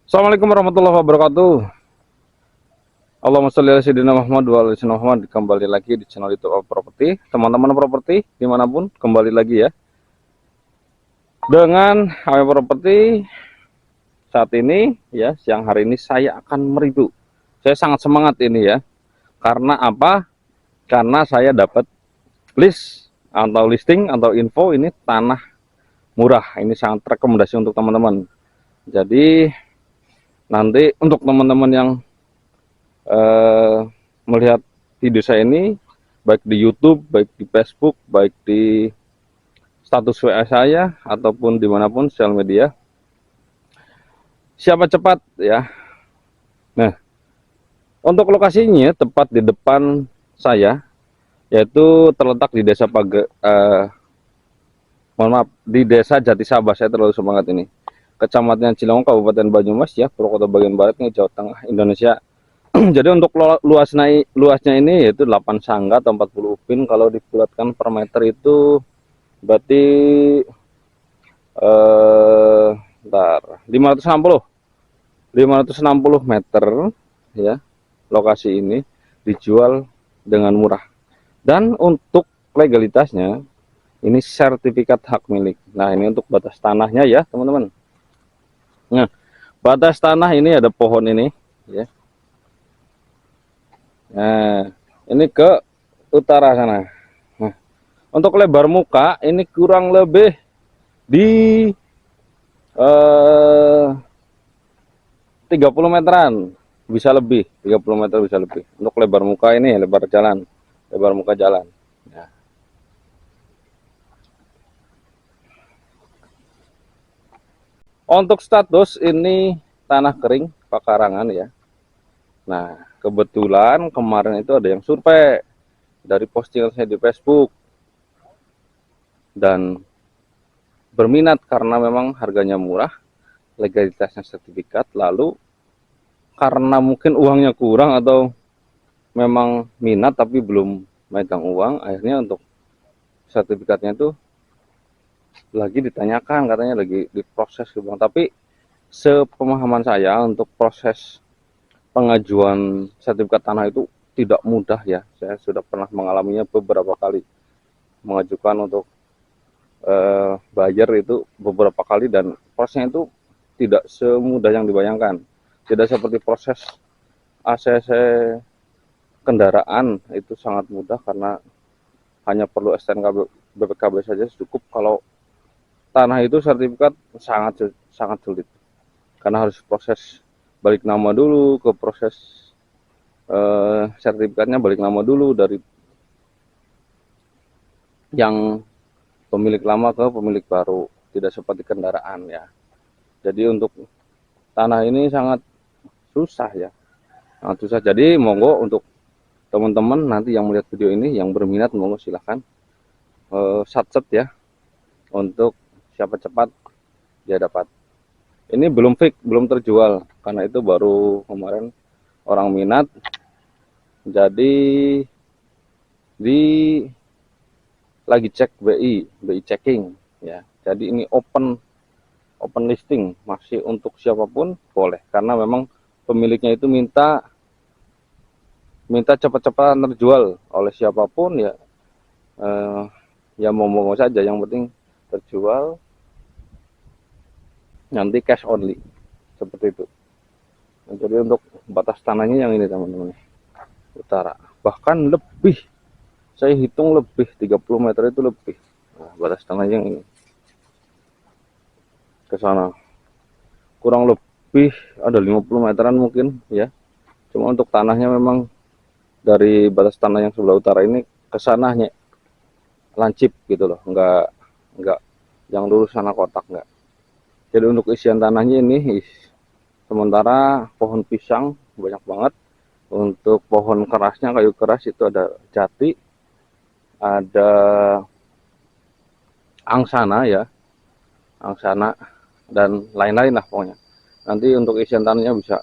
Assalamualaikum warahmatullahi wabarakatuh. Allahumma sholli ala sayyidina Muhammad wa ala sayyidina Muhammad. Kembali lagi di channel YouTube Properti. Teman-teman properti dimanapun, kembali lagi ya dengan Hame Properti. Saat ini ya, siang hari ini saya akan mereview. Saya sangat semangat ini ya. Karena apa? Karena saya dapat list atau listing atau info ini tanah murah. Ini sangat rekomendasi untuk teman-teman. Jadi nanti untuk teman-teman yang melihat video saya ini baik di YouTube, baik di Facebook, baik di status WA saya ataupun dimanapun sosial media, siapa cepat ya. Nah, untuk lokasinya tepat di depan saya, yaitu terletak di Desa di Desa Jatisabah. Saya terlalu semangat ini, Kecamatan Cilongok, Kabupaten Banyumas ya, Purwokerto bagian baratnya, Jawa Tengah, Indonesia. Jadi untuk luasnya ini yaitu 8 sangga atau 40 upin. Kalau dibulatkan per meter itu berarti bentar, 560 meter ya. Lokasi ini dijual dengan murah. Dan untuk legalitasnya ini sertifikat hak milik. Nah, ini untuk batas tanahnya ya, teman-teman. Nah, batas tanah ini ada pohon ini ya. Nah, ini ke utara sana. Nah, untuk lebar muka ini kurang lebih di 30 meteran, bisa lebih, 30 meter bisa lebih. Untuk lebar muka ini, lebar jalan, lebar muka jalan. Nah, untuk status ini tanah kering pekarangan ya. Nah, kebetulan kemarin itu ada yang survei dari postingan saya di Facebook dan berminat karena memang harganya murah, legalitasnya sertifikat, lalu karena mungkin uangnya kurang atau memang minat tapi belum megang uang, akhirnya untuk sertifikatnya itu lagi ditanyakan, katanya lagi diproses gitu Bang. Tapi sepemahaman saya untuk proses pengajuan sertifikat tanah itu tidak mudah ya. Saya sudah pernah mengalaminya beberapa kali, mengajukan untuk buyer itu beberapa kali, dan prosesnya itu tidak semudah yang dibayangkan. Tidak seperti proses ACC kendaraan, itu sangat mudah karena hanya perlu STNK BPKB saja cukup. Kalau tanah itu sertifikat sangat sulit karena harus proses balik nama dulu, ke proses sertifikatnya balik nama dulu dari yang pemilik lama ke pemilik baru, tidak seperti kendaraan ya. Jadi untuk tanah ini sangat susah ya, sangat susah. Jadi monggo untuk teman-teman nanti yang melihat video ini yang berminat, monggo silahkan satset ya, untuk siapa cepat dia dapat. Ini belum fix, belum terjual karena itu baru kemarin orang minat, jadi di lagi cek BI checking ya. Jadi ini open listing, masih untuk siapapun boleh, karena memang pemiliknya itu minta cepat-cepat terjual oleh siapapun ya. Ya mau saja, yang penting terjual, nanti cash only seperti itu. Nah, jadi untuk batas tanahnya yang ini teman-teman, utara, bahkan lebih, saya hitung lebih 30 meter itu lebih. Nah, batas tanahnya yang ini ke sana kurang lebih ada 50 meteran mungkin ya. Cuma untuk tanahnya memang dari batas tanah yang sebelah utara ini ke sananya lancip gitu loh, enggak yang lurus sana kotak, enggak. Jadi untuk isian tanahnya ini sementara pohon pisang banyak banget. Untuk pohon kerasnya, kayu keras itu ada jati, ada angsana ya, angsana dan lain-lain lah pokoknya. Nanti untuk isian tanahnya bisa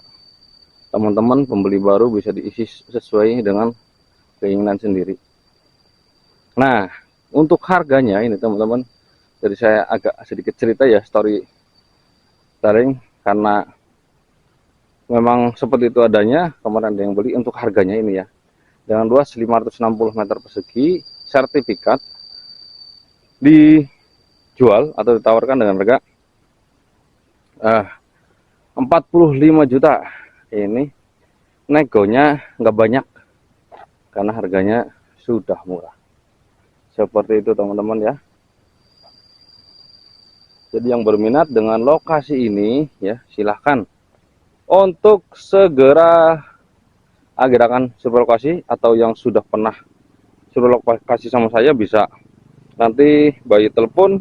teman-teman pembeli baru bisa diisi sesuai dengan keinginan sendiri. Nah, untuk harganya ini teman-teman, jadi saya agak sedikit cerita ya, story sharing, karena memang seperti itu adanya. Kemarin ada yang beli. Untuk harganya ini ya, dengan luas 560 meter persegi, sertifikat, dijual atau ditawarkan dengan harga 45 juta. Ini negonya nggak banyak karena harganya sudah murah. Seperti itu teman-teman ya. Jadi yang berminat dengan lokasi ini ya, silahkan untuk segera agerakan survei lokasi, atau yang sudah pernah survei lokasi sama saya bisa nanti by telepon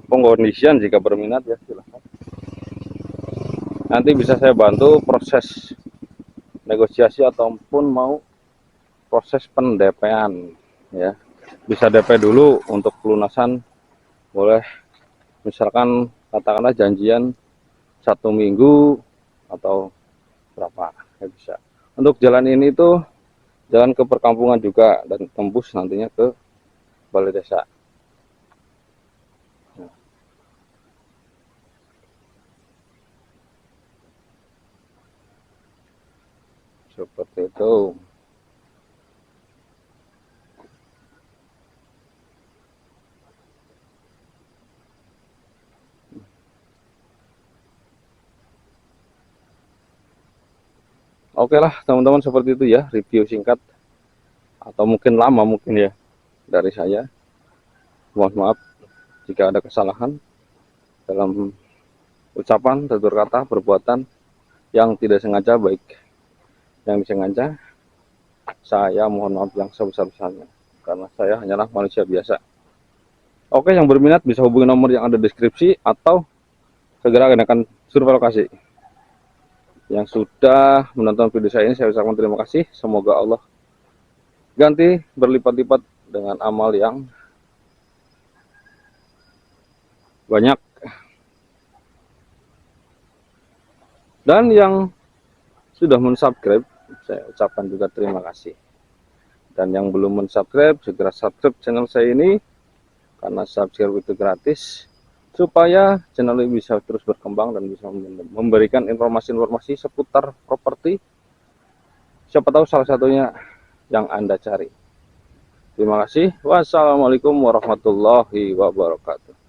pengkondisian jika berminat ya, silahkan. Nanti bisa saya bantu proses negosiasi ataupun mau proses pendepean ya. Bisa DP dulu untuk pelunasan, boleh misalkan katakanlah janjian 1 minggu atau berapa ya bisa. Untuk jalan ini tuh jalan ke perkampungan juga dan tembus nantinya ke balai desa. Nah, seperti itu. Oke lah teman-teman, seperti itu ya review singkat atau mungkin lama mungkin ya dari saya. Mohon maaf jika ada kesalahan dalam ucapan, tutur kata, perbuatan yang tidak sengaja, baik yang disengaja. Saya mohon maaf yang sebesar-besarnya karena saya hanyalah manusia biasa. Oke, yang berminat bisa hubungi nomor yang ada di deskripsi atau segera gunakan survei lokasi. Yang sudah menonton video saya ini, saya ucapkan terima kasih. Semoga Allah ganti berlipat-lipat dengan amal yang banyak. Dan yang sudah mensubscribe, saya ucapkan juga terima kasih. Dan yang belum mensubscribe, segera subscribe channel saya ini, karena subscribe itu gratis, supaya channel ini bisa terus berkembang dan bisa memberikan informasi-informasi seputar properti. Siapa tahu salah satunya yang Anda cari. Terima kasih. Wassalamualaikum warahmatullahi wabarakatuh.